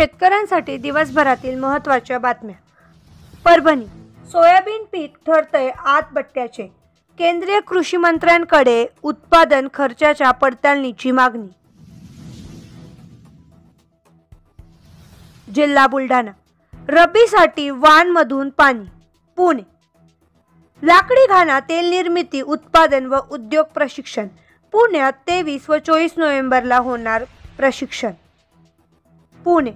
शेतकऱ्यांसाठी दिवसभरातील महत्त्वाच्या बातम्या. परभणी. सोयाबीन पीक ठरतंय आतबट्ट्याचे. केंद्रीय कृषी मंत्र्यांकडे उत्पादन खर्चाच्या पडताळणीची मागणी. जिल्हा बुलढाणा. रब्बीसाठी वाणमधून पाणी. पुणे. लाकडी घाणा तेल निर्मिती उत्पादन व उद्योग प्रशिक्षण. पुण्यात 23 व 24 नोव्हेंबरला होणार प्रशिक्षण. पुणे.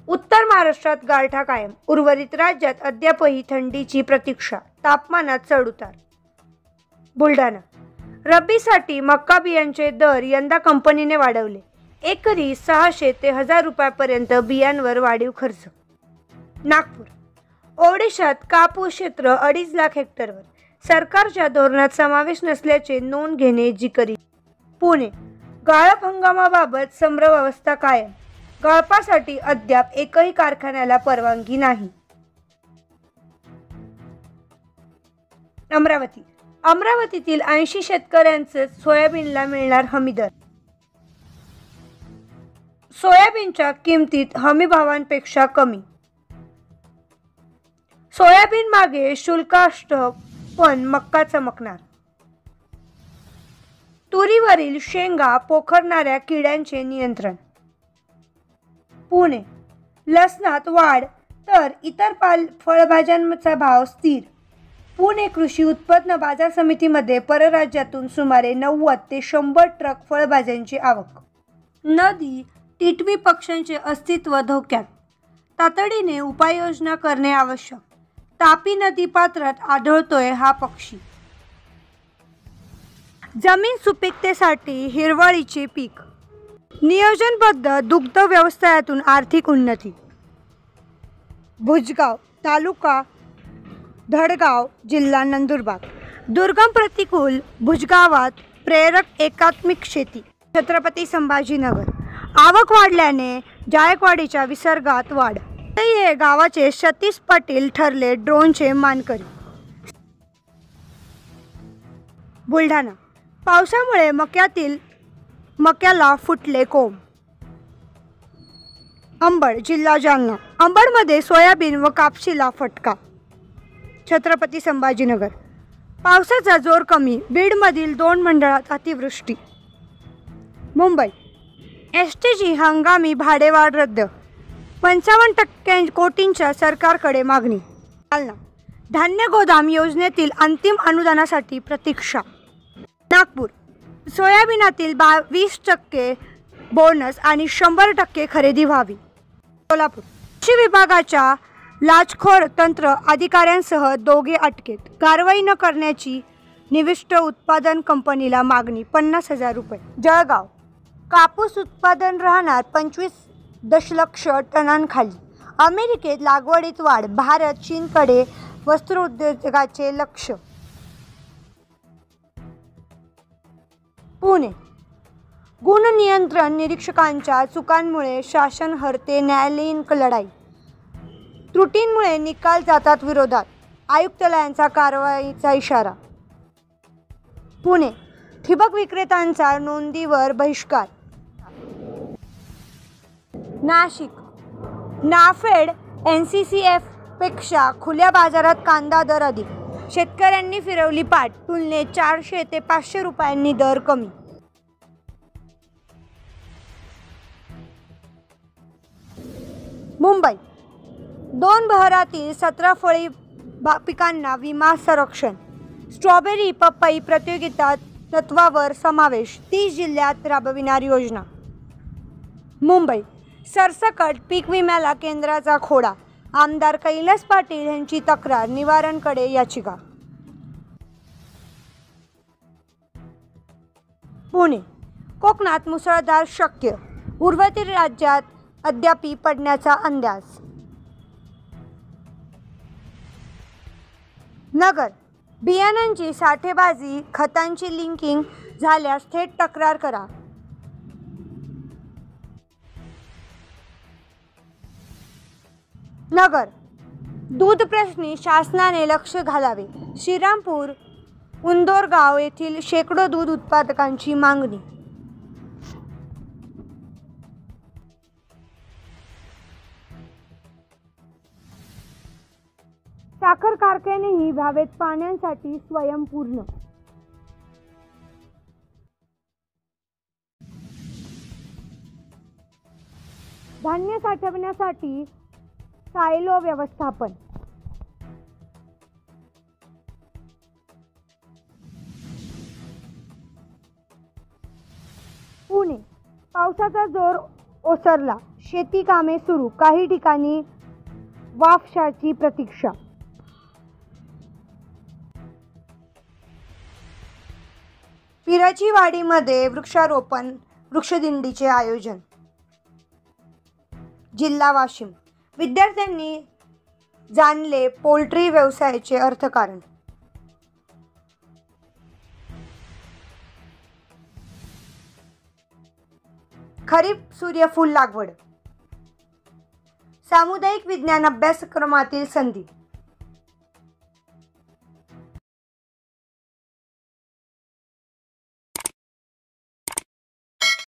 उत्तर महाराष्ट्रात गारठा कायम. उर्वरित राज्यात अद्यापही थंडीची प्रतीक्षा. तापमानात चढउतार. बुलढाणा. रब्बीसाठी मक्का बियांचे दर यंदा कंपनीने वाढवले. एकरी 600 ते 1000 रुपयापर्यंत बियांवर वाढीव खर्च. नागपूर. ओडिशात कापूस क्षेत्र 2.5 लाख हेक्टरवर. सरकारच्या धोरणात समावेश नसल्याचे नोंद घेणे जिकरी. पुणे. गाळप हंगामाबाबत संभ्रमावस्था कायम. गाळपासाठी अद्याप एकही कारखान्याला परवानगी नाही. अमरावती. अमरावतीतील 80 शेतकऱ्यांचे सोयाबीनला मिळणार हमीदर. सोयाबीनच्या किमतीत हमीभावांपेक्षा कमी. सोयाबीन मागे शुल्क असतं पण मक्का चमकणार. तुरीवरील शेंगा पोखरणाऱ्या किड्यांचे नियंत्रण. पुणे. लसणात वाढ तर इतर फळभाज्यांचा भाव स्थिर. पुणे कृषी उत्पन्न बाजार समितीमध्ये परराज्यातून सुमारे 90 ते 100 ट्रक फळभाज्यांची आवक. नदी टिटवी पक्ष्यांचे अस्तित्व धोक्यात. तातडीने उपाययोजना करणे आवश्यक. तापी नदी पात्रात आढळतोय हा पक्षी. जमीन सुपीकतेसाठी हिरवळीचे पीक. नियोजनबद्ध दुग्ध व्यवसायातून आर्थिक उन्नती. भुजगाव तालुका धडगाव जिल्हा नंदुरबार. दुर्गम प्रतिकूल भुजगावात प्रेरक एकात्मिक शेती. छत्रपती संभाजीनगर. आवक वाढल्याने जायकवाडीच्या विसर्गात वाढ. हे गावाचे सतीश पाटील ठरले ड्रोनचे मानकरी. बुलढाणा. पावसामुळे मक्याला फुटले कोंब. अंबड जिल्हा जालना. अंबडमध्ये सोयाबीन व कापशीला फटका. छत्रपती संभाजीनगर. पावसाचा जोर कमी. बीडमधील 2 मंडळात अतिवृष्टी. मुंबई. एसटीची हंगामी भाडेवाढ रद्द. 55 कोटींच्या सरकारकडे मागणी. जालना. धान्य गोदाम योजनेतील अंतिम अनुदानासाठी प्रतीक्षा. नागपूर. सोयाबीनातील 22% बोनस आणि 100% खरेदी व्हावी. सोलापूर. कृषी विभागाच्या लाचखोर तंत्र अधिकाऱ्यांसह 2 अटकेत. कारवाई न करण्याची निविष्ट उत्पादन कंपनीला मागणी 50,000 रुपये. जळगाव. कापूस उत्पादन राहणार 25 दशलक्ष टनांखाली. अमेरिकेत लागवडीत वाढ. भारत चीनकडे वस्त्रोद्योगाचे लक्ष. पुणे. गुणनियंत्रण निरीक्षकांच्या चुकांमुळे शासन हरते न्यायालयीन लढाई. त्रुटींमुळे निकाल जातात विरोधात. आयुक्तालयाचा कारवाईचा इशारा. पुणे. ठिबक विक्रेत्यांचा नोंदीवर बहिष्कार. नाशिक. नाफेड NCCF पेक्षा खुल्या बाजारात कांदा दर अधिक. शेतकऱ्यांनी फिरवली पाठ. तुलनेत 400 ते 500 रुपयांनी दर कमी. मुंबई. 2 बहरातील 17 फळी पिकांना विमा संरक्षण. स्ट्रॉबेरी पपई प्रतियोगिता तत्वावर समावेश. 30 जिल्ह्यात राबविणार योजना. मुंबई. सरसकट पीक विम्याला केंद्राचा खोडा. आमदार कैलास पाटील यांची तक्रार. निवारणकडे याचिका. पुणे. कोकणात मुसळधार शक्य. उर्वरित राज्यात अद्याप पडण्याचा अंदाज. नगर. बियाणांची साठेबाजी खतांची लिंकिंग झाल्यास थेट तक्रार करा. नगर. दूध प्रश्नी शासनाने लक्ष घालावे. श्रीरामपूर उंदोरगाव येथील शेकडो दूध उत्पादकांची मागणी. साखर कारखानेही व्हावेत पाण्यासाठी स्वयंपूर्ण. धान्य साठवण्यासाठी सायलो व्यवस्थापन. पुणे, पावसाचा जोर ओसरला, शेती कामे सुरू, काही ठिकाणी वाफशाची प्रतीक्षा. पिराचीवाडीमध्ये वृक्षारोपण वृक्षदिंडीचे आयोजन. जिल्हा वाशीम, विद्यार्थ्यांनी जाणले पोल्ट्री व्यवसायाचे अर्थकारण. खरीप सूर्यफूल लागवड. सामुदायिक विज्ञान अभ्यासक्रमातील संधी.